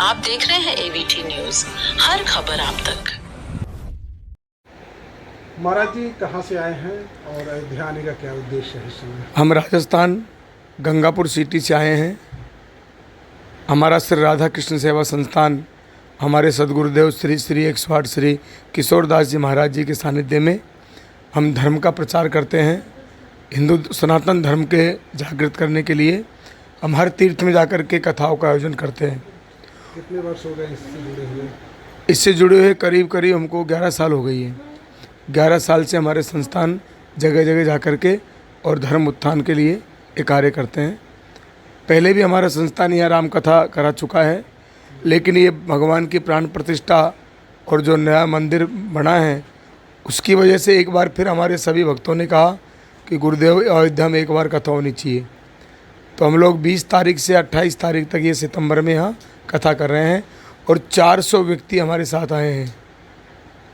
आप देख रहे हैं एवीटी न्यूज, हर खबर आप तक। महाराज जी कहाँ से आए हैं और अयोध्या आने का क्या उद्देश्य है इस समय? हम राजस्थान गंगापुर सिटी से आए हैं। हमारा श्री राधा कृष्ण सेवा संस्थान हमारे सदगुरुदेव श्री श्री 108 श्री किशोरदास जी महाराज जी के सानिध्य में हम धर्म का प्रचार करते हैं। हिंदू सनातन धर्म के जागृत करने के लिए हम हर तीर्थ में जाकर के कथाओं का आयोजन करते हैं। कितने वर्ष हो गए इससे जुड़े हुए? इससे जुड़े हुए करीब हमको 11 साल हो गई है। 11 साल से हमारे संस्थान जगह जगह जाकर के और धर्म उत्थान के लिए ये कार्य करते हैं। पहले भी हमारा संस्थान यहाँ राम कथा करा चुका है, लेकिन ये भगवान की प्राण प्रतिष्ठा और जो नया मंदिर बना है उसकी वजह से एक बार फिर हमारे सभी भक्तों ने कहा कि गुरुदेव अयोध्या में एक बार कथा होनी चाहिए। तो हम लोग 20 तारीख से 28 तारीख तक ये सितंबर में यहाँ कथा कर रहे हैं और 400 व्यक्ति हमारे साथ आए हैं।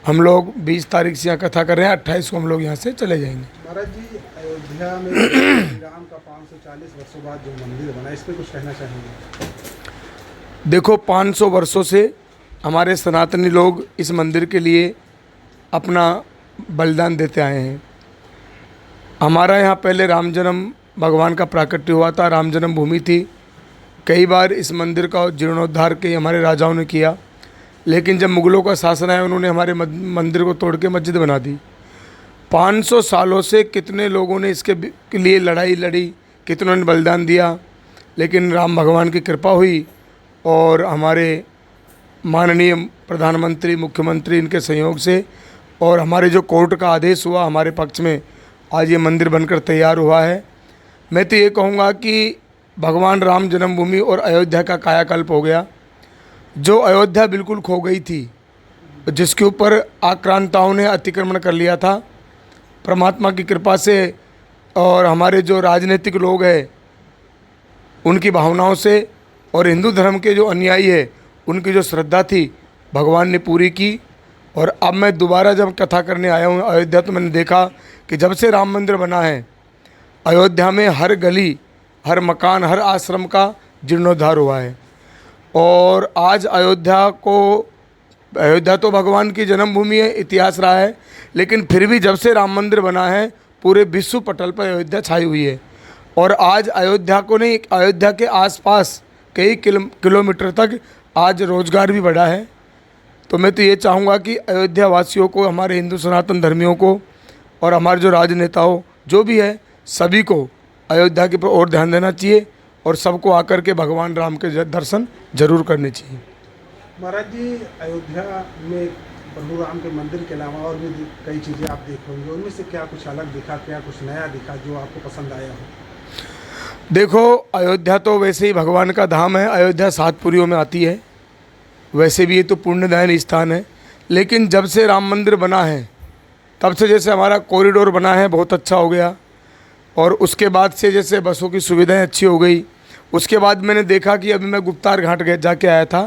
हम लोग 20 तारीख से यहाँ कथा कर रहे हैं, 28 को हम लोग यहाँ से चले जाएंगे। महाराज जी अयोध्या में श्री राम का 540 वर्षों बाद जो मंदिर बना, इस पर कुछ कहना चाहेंगे? देखो, 500 वर्षों से हमारे सनातनी लोग इस मंदिर के लिए अपना बलिदान देते आए हैं। हमारा यहाँ पहले राम जन्म भगवान का प्राकट्य हुआ था, राम जन्म भूमि थी। कई बार इस मंदिर का जीर्णोद्धार के हमारे राजाओं ने किया, लेकिन जब मुग़लों का शासन आया उन्होंने हमारे मंदिर को तोड़ के मस्जिद बना दी। 500 सालों से कितने लोगों ने इसके लिए लड़ाई लड़ी, कितनों ने बलिदान दिया, लेकिन राम भगवान की कृपा हुई और हमारे माननीय प्रधानमंत्री, मुख्यमंत्री इनके सहयोग से और हमारे जो कोर्ट का आदेश हुआ हमारे पक्ष में, आज ये मंदिर बनकर तैयार हुआ है। मैं तो ये कहूँगा कि भगवान राम जन्मभूमि और अयोध्या का कायाकल्प हो गया। जो अयोध्या बिल्कुल खो गई थी, जिसके ऊपर आक्रांताओं ने अतिक्रमण कर लिया था, परमात्मा की कृपा से और हमारे जो राजनीतिक लोग हैं उनकी भावनाओं से और हिंदू धर्म के जो अनुयायी है उनकी जो श्रद्धा थी भगवान ने पूरी की। और अब मैं दोबारा जब कथा करने आया हूँ अयोध्या, तो मैंने देखा कि जब से राम मंदिर बना है अयोध्या में हर गली, हर मकान, हर आश्रम का जीर्णोद्धार हुआ है। और आज अयोध्या तो भगवान की जन्मभूमि है, इतिहास रहा है, लेकिन फिर भी जब से राम मंदिर बना है पूरे विश्व पटल पर अयोध्या छाई हुई है। और आज अयोध्या को नहीं, अयोध्या के आसपास कई किलोमीटर तक आज रोजगार भी बढ़ा है। तो मैं तो ये चाहूँगा कि अयोध्या वासियों को, हमारे हिंदू सनातन धर्मियों को और हमारे जो राजनेताओं जो भी है सभी को अयोध्या की ओर ध्यान देना चाहिए और सबको आकर के भगवान राम के दर्शन जरूर करने चाहिए। महाराज जी अयोध्या में प्रभु राम के मंदिर के अलावा और भी कई चीज़ें आप देख होंगे, उनमें से क्या कुछ अलग दिखा, क्या कुछ नया दिखा जो आपको पसंद आया हो? देखो, अयोध्या तो वैसे ही भगवान का धाम है, अयोध्या 7 पुरियों में आती है, वैसे भी ये तो पुण्यदायन स्थान है। लेकिन जब से राम मंदिर बना है तब से जैसे हमारा कॉरिडोर बना है बहुत अच्छा हो गया, और उसके बाद से जैसे बसों की सुविधाएं अच्छी हो गई। उसके बाद मैंने देखा कि अभी मैं गुप्तार घाट जाके आया था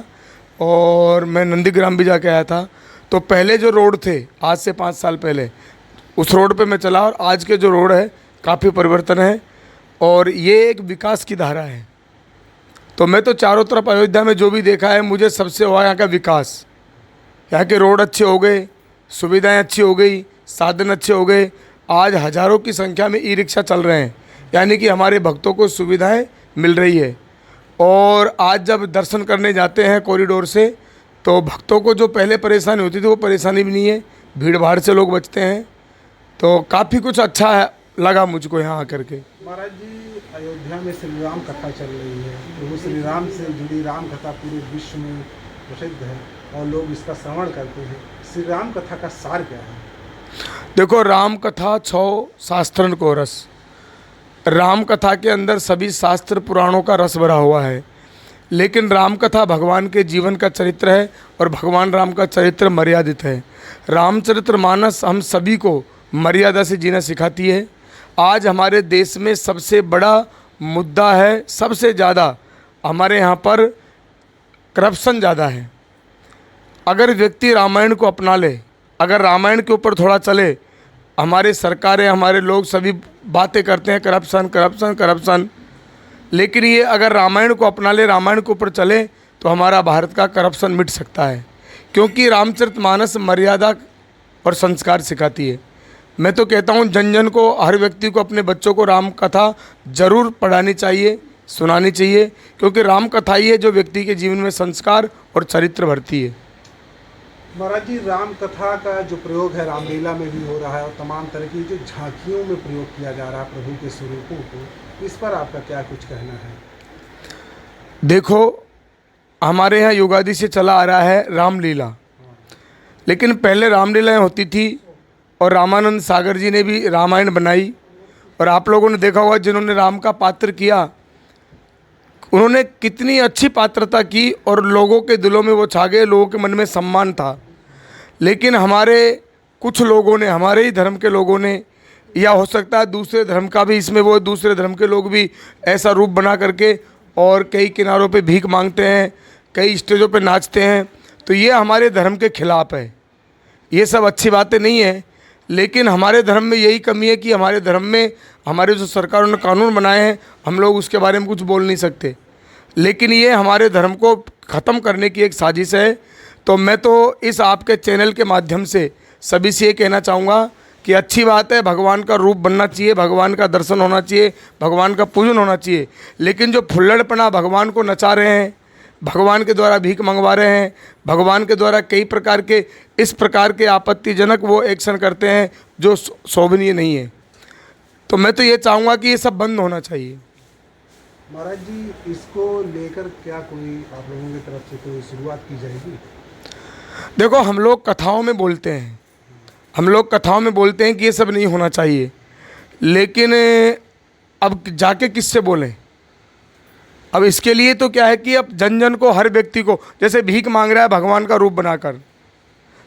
और मैं नंदीग्राम भी जाके आया था। तो पहले जो रोड थे आज से 5 साल पहले, उस रोड पे मैं चला और आज के जो रोड है काफ़ी परिवर्तन है और ये एक विकास की धारा है। तो मैं तो चारों तरफ अयोध्या में जो भी देखा है मुझे सबसे हुआ यहाँ का विकास। यहाँ के रोड अच्छे हो गए, सुविधाएं अच्छी हो गई, साधन अच्छे हो गए। आज हज़ारों की संख्या में ई रिक्शा चल रहे हैं, यानी कि हमारे भक्तों को सुविधाएं मिल रही है। और आज जब दर्शन करने जाते हैं कॉरिडोर से तो भक्तों को जो पहले परेशानी होती थी वो परेशानी भी नहीं है, भीड़ भाड़ से लोग बचते हैं। तो काफ़ी कुछ अच्छा लगा मुझको यहाँ आकर के। महाराज जी अयोध्या में श्री राम कथा चल रही है, तो वो श्री राम से जुड़ी राम कथा पूरे विश्व में प्रसिद्ध है और लोग इसका श्रवण करते हैं। श्री राम कथा का सार क्या है? देखो, राम कथा 6 शास्त्रन को रस। राम कथा के अंदर सभी शास्त्र पुराणों का रस भरा हुआ है, लेकिन राम कथा भगवान के जीवन का चरित्र है और भगवान राम का चरित्र मर्यादित है। रामचरितमानस हम सभी को मर्यादा से जीना सिखाती है। आज हमारे देश में सबसे बड़ा मुद्दा है, सबसे ज़्यादा हमारे यहाँ पर करप्शन ज़्यादा है। अगर व्यक्ति रामायण को अपना ले, अगर रामायण के ऊपर थोड़ा चले, हमारे सरकारें, हमारे लोग सभी बातें करते हैं करप्शन करप्शन करप्शन, लेकिन ये अगर रामायण को अपना ले, रामायण के ऊपर चले तो हमारा भारत का करप्शन मिट सकता है, क्योंकि रामचरितमानस मर्यादा और संस्कार सिखाती है। मैं तो कहता हूँ जन जन को, हर व्यक्ति को अपने बच्चों को राम कथा ज़रूर पढ़ानी चाहिए, सुनानी चाहिए, क्योंकि राम कथा ही है जो व्यक्ति के जीवन में संस्कार और चरित्र भरती है। महाराज जी, राम कथा का जो प्रयोग है रामलीला में भी हो रहा है और तमाम तरह की जो झांकियों में प्रयोग किया जा रहा है प्रभु के स्वरूपों को, इस पर आपका क्या कुछ कहना है? देखो, हमारे यहाँ युगादि से चला आ रहा है रामलीला, लेकिन पहले रामलीलाएँ होती थी और रामानंद सागर जी ने भी रामायण बनाई। और आप लोगों ने देखा होगा जिन्होंने राम का पात्र किया, उन्होंने कितनी अच्छी पात्रता की और लोगों के दिलों में वो छा गए, लोगों के मन में सम्मान था। लेकिन हमारे कुछ लोगों ने, हमारे ही धर्म के लोगों ने, या हो सकता है दूसरे धर्म का भी इसमें, वो दूसरे धर्म के लोग भी ऐसा रूप बना करके और कई किनारों पे भीख मांगते हैं, कई स्टेजों पे नाचते हैं। तो ये हमारे धर्म के खिलाफ है, ये सब अच्छी बातें नहीं है। लेकिन हमारे धर्म में यही कमी है कि हमारे धर्म में हमारे जो सरकारों ने कानून बनाए हैं, हम लोग उसके बारे में कुछ बोल नहीं सकते। लेकिन ये हमारे धर्म को ख़त्म करने की एक साजिश है। तो मैं तो इस आपके चैनल के माध्यम से सभी से ये कहना चाहूँगा कि अच्छी बात है, भगवान का रूप बनना चाहिए, भगवान का दर्शन होना चाहिए, भगवान का पूजन होना चाहिए। लेकिन जो फुल्लड़पना भगवान को नचा रहे हैं, भगवान के द्वारा भीख मंगवा रहे हैं, भगवान के द्वारा कई प्रकार के इस प्रकार के आपत्तिजनक वो एक्शन करते हैं जो शोभनीय नहीं है। तो मैं तो ये चाहूँगा कि ये सब बंद होना चाहिए। महाराज जी, इसको लेकर क्या कोई आप लोगों की तरफ से कोई शुरुआत की जाएगी? देखो, हम लोग कथाओं में बोलते हैं, कि ये सब नहीं होना चाहिए, लेकिन अब जाके किससे बोलें? अब इसके लिए तो क्या है कि अब जन जन को, हर व्यक्ति को, जैसे भीख मांग रहा है भगवान का रूप बनाकर,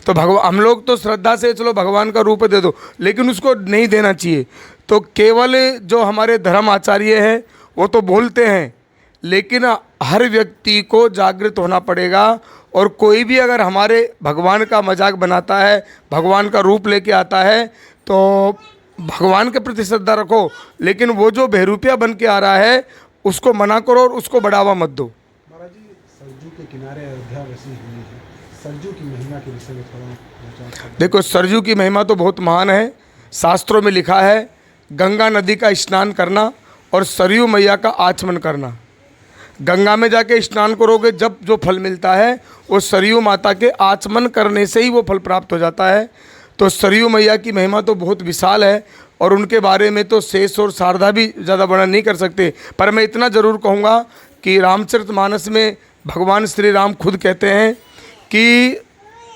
तो हम लोग तो श्रद्धा से चलो भगवान का रूप दे दो, लेकिन उसको नहीं देना चाहिए। तो केवल जो हमारे धर्म आचार्य हैं वो तो बोलते हैं, लेकिन हर व्यक्ति को जागृत होना पड़ेगा। और कोई भी अगर हमारे भगवान का मजाक बनाता है, भगवान का रूप लेके आता है, तो भगवान के प्रति श्रद्धा रखो, लेकिन वो जो बहरूपिया बन के आ रहा है उसको मना करो और उसको बढ़ावा मत दो। महाराज जी, सरजू के किनारे अयोध्या बसी हुई है, सरजू की महिमा के विषय में थोड़ा विचार करें। देखो, सरजू की महिमा तो बहुत महान है। शास्त्रों में लिखा है गंगा नदी का स्नान करना और सरयू मैया का आचमन करना। गंगा में जाके स्नान करोगे, जब जो फल मिलता है वो सरयू माता के आचमन करने से ही वो फल प्राप्त हो जाता है। तो सरयू मैया की महिमा तो बहुत विशाल है और उनके बारे में तो शेष और शारदा भी ज़्यादा वर्णन नहीं कर सकते। पर मैं इतना ज़रूर कहूँगा कि रामचरितमानस में भगवान श्री राम खुद कहते हैं कि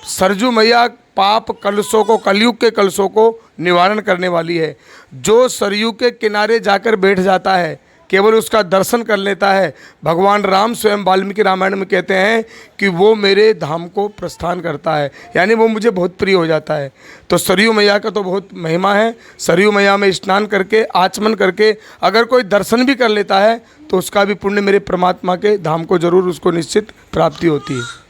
सरजू मैया पाप कलशों को, कलयुग के कलशों को निवारण करने वाली है। जो सरयू के किनारे जाकर बैठ जाता है, केवल उसका दर्शन कर लेता है, भगवान राम स्वयं वाल्मीकि रामायण में कहते हैं कि वो मेरे धाम को प्रस्थान करता है, यानी वो मुझे बहुत प्रिय हो जाता है। तो सरयू मैया का तो बहुत महिमा है। सरयू मैया में स्नान करके, आचमन करके अगर कोई दर्शन भी कर लेता है तो उसका भी पुण्य मेरे परमात्मा के धाम को जरूर उसको निश्चित प्राप्ति होती है।